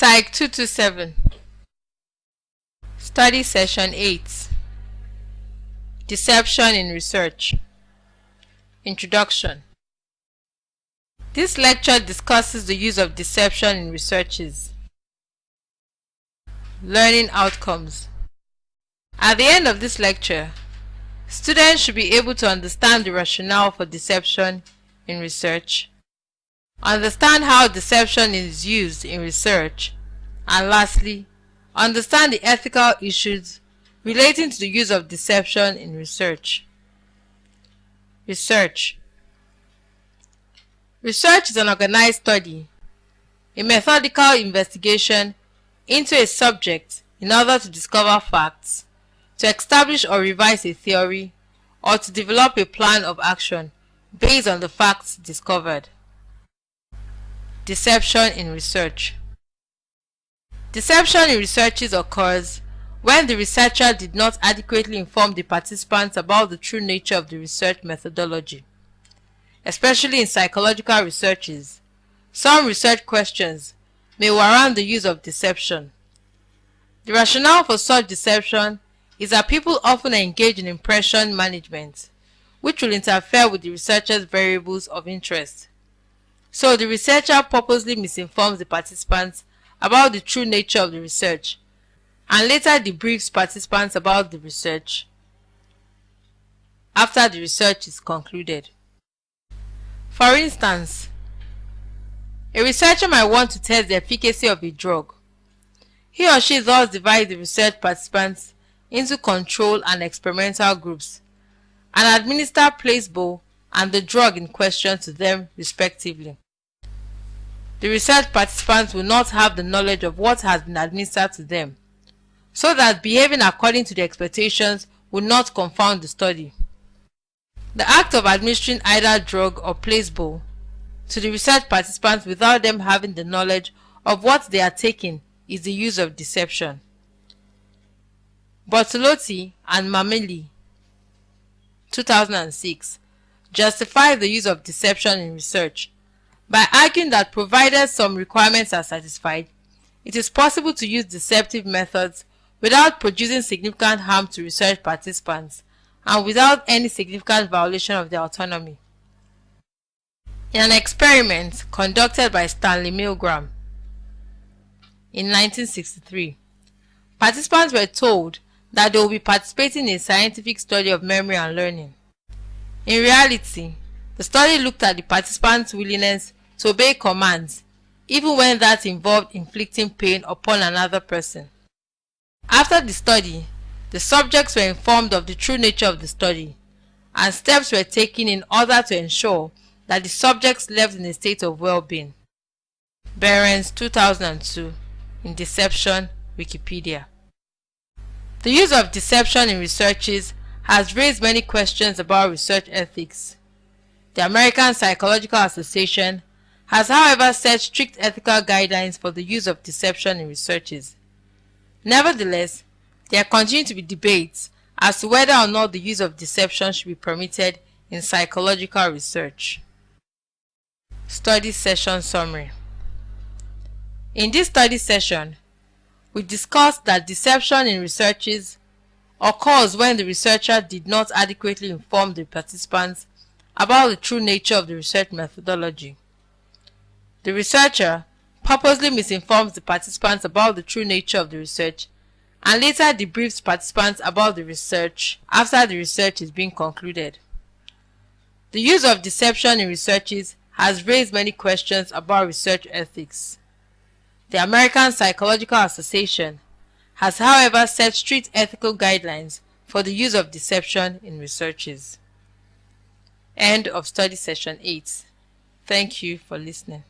Psych 227 Study Session 8 Deception in Research. Introduction. This lecture discusses the use of deception in researches. Learning outcomes. At the end of this lecture, students should be able to understand the rationale for deception in research, understand how deception is used in research, and lastly, understand the ethical issues relating to the use of deception in research. Research. Research is an organized study, a methodical investigation into a subject in order to discover facts, to establish or revise a theory, or to develop a plan of action based on the facts discovered. Deception in research. Deception in researches occurs when the researcher did not adequately inform the participants about the true nature of the research methodology. Especially in psychological researches, some research questions may warrant the use of deception. The rationale for such deception is that people often engage in impression management, which will interfere with the researcher's variables of interest. So the researcher purposely misinforms the participants about the true nature of the research and later debriefs participants about the research after the research is concluded. For instance, a researcher might want to test the efficacy of a drug. He or she thus divides the research participants into control and experimental groups and administer placebo and the drug in question to them respectively. The research participants will not have the knowledge of what has been administered to them, so that behaving according to the expectations will not confound the study. The act of administering either drug or placebo to the research participants without them having the knowledge of what they are taking is the use of deception. Bortolotti and Mameli, 2006, justify the use of deception in research by arguing that provided some requirements are satisfied, it is possible to use deceptive methods without producing significant harm to research participants and without any significant violation of their autonomy. In an experiment conducted by Stanley Milgram in 1963, participants were told that they will be participating in a scientific study of memory and learning. In reality, the study looked at the participants' willingness to obey commands, even when that involved inflicting pain upon another person. After the study, the subjects were informed of the true nature of the study, and steps were taken in order to ensure that the subjects left in a state of well-being. Behrens, 2002, in Deception, Wikipedia. The use of deception in researches has raised many questions about research ethics. The American Psychological Association has, however, set strict ethical guidelines for the use of deception in researches. Nevertheless, there continue to be debates as to whether or not the use of deception should be permitted in psychological research. Study Session Summary. In this study session, we discussed that deception in researches occurs when the researcher did not adequately inform the participants about the true nature of the research methodology. The researcher purposely misinforms the participants about the true nature of the research and later debriefs participants about the research after the research is being concluded. The use of deception in researches has raised many questions about research ethics. The American Psychological Association has, however, set strict ethical guidelines for the use of deception in researches. End of Study Session 8. Thank you for listening.